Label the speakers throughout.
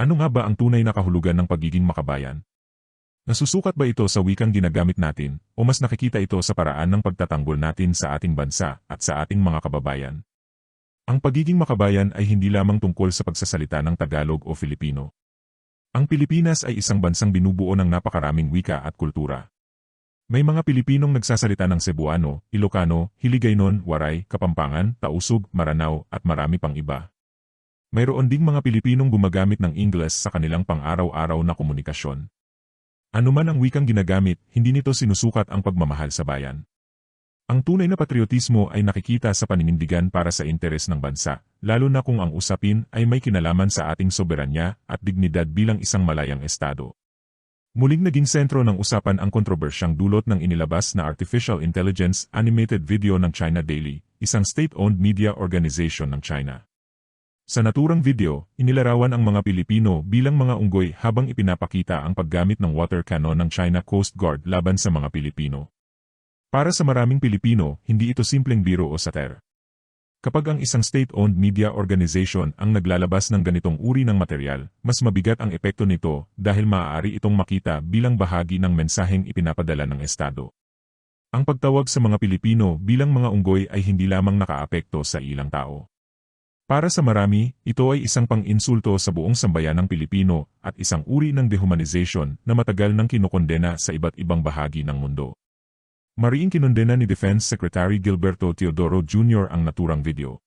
Speaker 1: Ano nga ba ang tunay na kahulugan ng pagiging makabayan? Nasusukat ba ito sa wikang ginagamit natin, o mas nakikita ito sa paraan ng pagtatanggol natin sa ating bansa at sa ating mga kababayan? Ang pagiging makabayan ay hindi lamang tungkol sa pagsasalita ng Tagalog o Filipino. Ang Pilipinas ay isang bansang binubuo ng napakaraming wika at kultura. May mga Pilipinong nagsasalita ng Cebuano, Ilocano, Hiligaynon, Waray, Kapampangan, Tausug, Maranao, at marami pang iba. Mayroon ding mga Pilipinong gumagamit ng Ingles sa kanilang pang-araw-araw na komunikasyon. Ano man ang wikang ginagamit, hindi nito sinusukat ang pagmamahal sa bayan. Ang tunay na patriotismo ay nakikita sa paninindigan para sa interes ng bansa, lalo na kung ang usapin ay may kinalaman sa ating soberanya at dignidad bilang isang malayang estado. Muling naging sentro ng usapan ang kontrobersyang dulot ng inilabas na artificial intelligence animated video ng China Daily, isang state-owned media organization ng China. Sa naturang video, inilarawan ang mga Pilipino bilang mga unggoy habang ipinapakita ang paggamit ng water cannon ng China Coast Guard laban sa mga Pilipino. Para sa maraming Pilipino, hindi ito simpleng biro o satire. Kapag ang isang state-owned media organization ang naglalabas ng ganitong uri ng material, mas mabigat ang epekto nito dahil maaari itong makita bilang bahagi ng mensaheng ipinapadala ng Estado. Ang pagtawag sa mga Pilipino bilang mga unggoy ay hindi lamang nakaapekto sa ilang tao. Para sa marami, ito ay isang pang-insulto sa buong sambayanang Pilipino at isang uri ng dehumanization na matagal nang kinokondena sa iba't ibang bahagi ng mundo. Mariing kinondena ni Defense Secretary Gilberto Teodoro Jr. ang naturang video.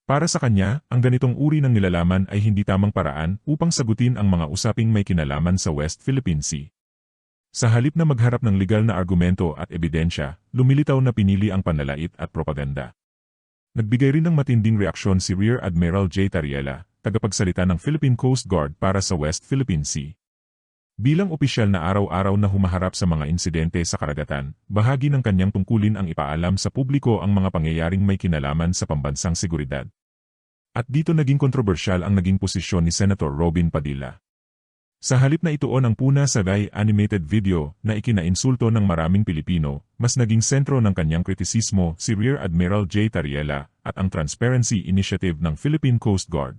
Speaker 1: Para sa kanya, ang ganitong uri ng nilalaman ay hindi tamang paraan upang sagutin ang mga usaping may kinalaman sa West Philippine Sea. Sa halip na magharap ng legal na argumento at ebidensya, lumilitaw na pinili ang panlalait at propaganda. Nagbigay rin ng matinding reaksyon si Rear Admiral J. Tariela, tagapagsalita ng Philippine Coast Guard para sa West Philippine Sea. Bilang opisyal na araw-araw na humaharap sa mga insidente sa karagatan, bahagi ng kanyang tungkulin ang ipaalam sa publiko ang mga pangyayaring may kinalaman sa pambansang seguridad. At dito naging kontrobersyal ang naging posisyon ni Senator Robin Padilla. Sa halip na ituon ang puna sa animated video na ikinainsulto ng maraming Pilipino, mas naging sentro ng kanyang kritisismo si Rear Admiral J. Tariela at ang Transparency Initiative ng Philippine Coast Guard.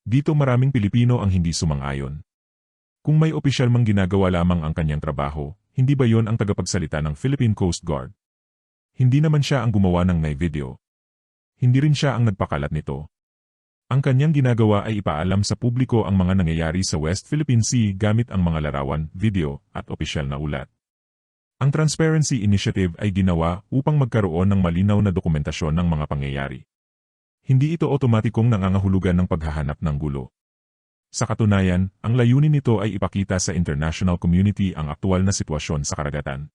Speaker 1: Dito maraming Pilipino ang hindi sumang-ayon. Kung may opisyal mang ginagawa lamang ang kanyang trabaho, hindi ba yon ang tagapagsalita ng Philippine Coast Guard? Hindi naman siya ang gumawa ng video. Hindi rin siya ang nagpakalat nito. Ang kanyang ginagawa ay ipaalam sa publiko ang mga nangyayari sa West Philippine Sea gamit ang mga larawan, video, at opisyal na ulat. Ang Transparency Initiative ay ginawa upang magkaroon ng malinaw na dokumentasyon ng mga pangyayari. Hindi ito otomatikong nangangahulugan ng paghahanap ng gulo. Sa katunayan, ang layunin nito ay ipakita sa international community ang aktual na sitwasyon sa karagatan.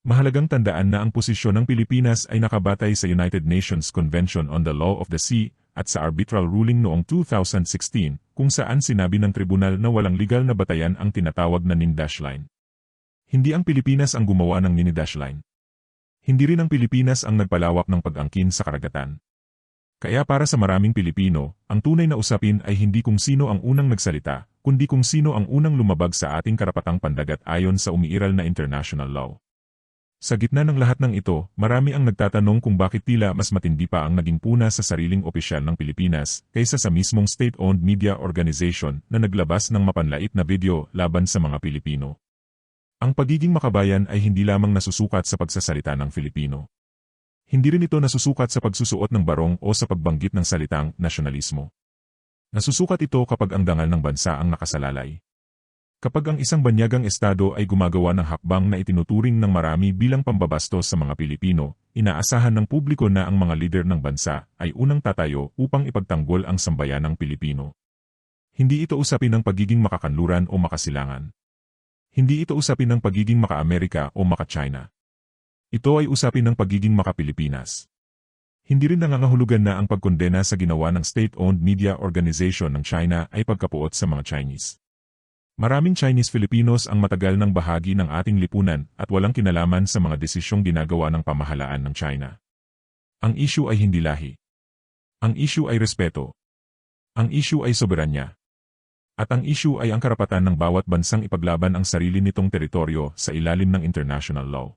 Speaker 1: Mahalagang tandaan na ang posisyon ng Pilipinas ay nakabatay sa United Nations Convention on the Law of the Sea, at sa arbitral ruling noong 2016, kung saan sinabi ng tribunal na walang legal na batayan ang tinatawag na Nindash Line. Hindi ang Pilipinas ang gumawa ng Nindash Line. Hindi rin ang Pilipinas ang nagpalawak ng pag-angkin sa karagatan. Kaya para sa maraming Pilipino, ang tunay na usapin ay hindi kung sino ang unang nagsalita, kundi kung sino ang unang lumabag sa ating karapatang pandagat ayon sa umiiral na international law. Sa gitna ng lahat ng ito, marami ang nagtatanong kung bakit tila mas matindi pa ang naging puna sa sariling opisyal ng Pilipinas kaysa sa mismong state-owned media organization na naglabas ng mapanlait na video laban sa mga Pilipino. Ang pagiging makabayan ay hindi lamang nasusukat sa pagsasalita ng Filipino. Hindi rin ito nasusukat sa pagsusuot ng barong o sa pagbanggit ng salitang nasyonalismo. Nasusukat ito kapag ang dangal ng bansa ang nakasalalay. Kapag ang isang banyagang estado ay gumagawa ng hakbang na itinuturing ng marami bilang pambabastos sa mga Pilipino, inaasahan ng publiko na ang mga lider ng bansa ay unang tatayo upang ipagtanggol ang sambayanang Pilipino. Hindi ito usapin ng pagiging makakanluran o makasilangan. Hindi ito usapin ng pagiging maka-Amerika o maka-China. Ito ay usapin ng pagiging maka-Pilipinas. Hindi rin nangangahulugan na ang pagkondena sa ginawa ng state-owned media organization ng China ay pagkapuot sa mga Chinese. Maraming Chinese Filipinos ang matagal ng bahagi ng ating lipunan at walang kinalaman sa mga desisyong ginagawa ng pamahalaan ng China. Ang issue ay hindi lahi. Ang issue ay respeto. Ang issue ay soberanya. At ang issue ay ang karapatan ng bawat bansang ipaglaban ang sarili nitong teritoryo sa ilalim ng international law.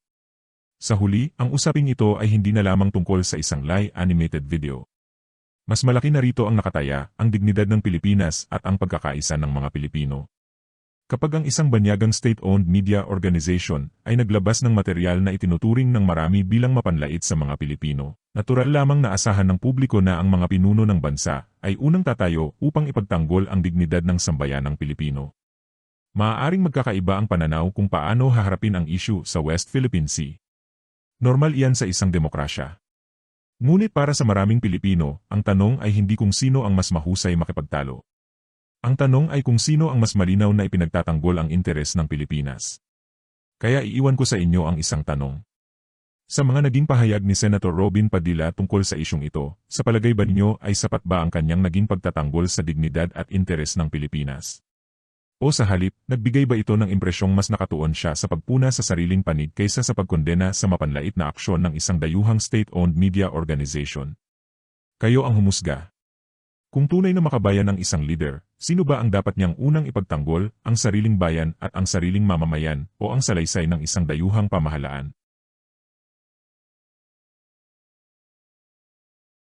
Speaker 1: Sa huli, ang usaping ito ay hindi na lamang tungkol sa isang live animated video. Mas malaki na rito ang nakataya, ang dignidad ng Pilipinas at ang pagkakaisa ng mga Pilipino. Kapag ang isang banyagang state-owned media organization ay naglabas ng material na itinuturing ng marami bilang mapanlait sa mga Pilipino, natural lamang na asahan ng publiko na ang mga pinuno ng bansa ay unang tatayo upang ipagtanggol ang dignidad ng sambayanang Pilipino. Maaaring magkakaiba ang pananaw kung paano haharapin ang issue sa West Philippine Sea. Normal iyan sa isang demokrasya. Ngunit para sa maraming Pilipino, ang tanong ay hindi kung sino ang mas mahusay makipagtalo. Ang tanong ay kung sino ang mas malinaw na ipinagtatanggol ang interes ng Pilipinas. Kaya iiwan ko sa inyo ang isang tanong. Sa mga naging pahayag ni Senator Robin Padilla tungkol sa isyong ito, sa palagay ba ninyo ay sapat ba ang kanyang naging pagtatanggol sa dignidad at interes ng Pilipinas? O sa halip, nagbigay ba ito ng impresyong mas nakatuon siya sa pagpuna sa sariling panig kaysa sa pagkondena sa mapanlait na aksyon ng isang dayuhang state-owned media organization? Kayo ang humusga. Kung tunay na makabayan ang isang leader, sino ba ang dapat niyang unang ipagtanggol, ang sariling bayan at ang sariling mamamayan o ang salaysay ng isang dayuhang pamahalaan?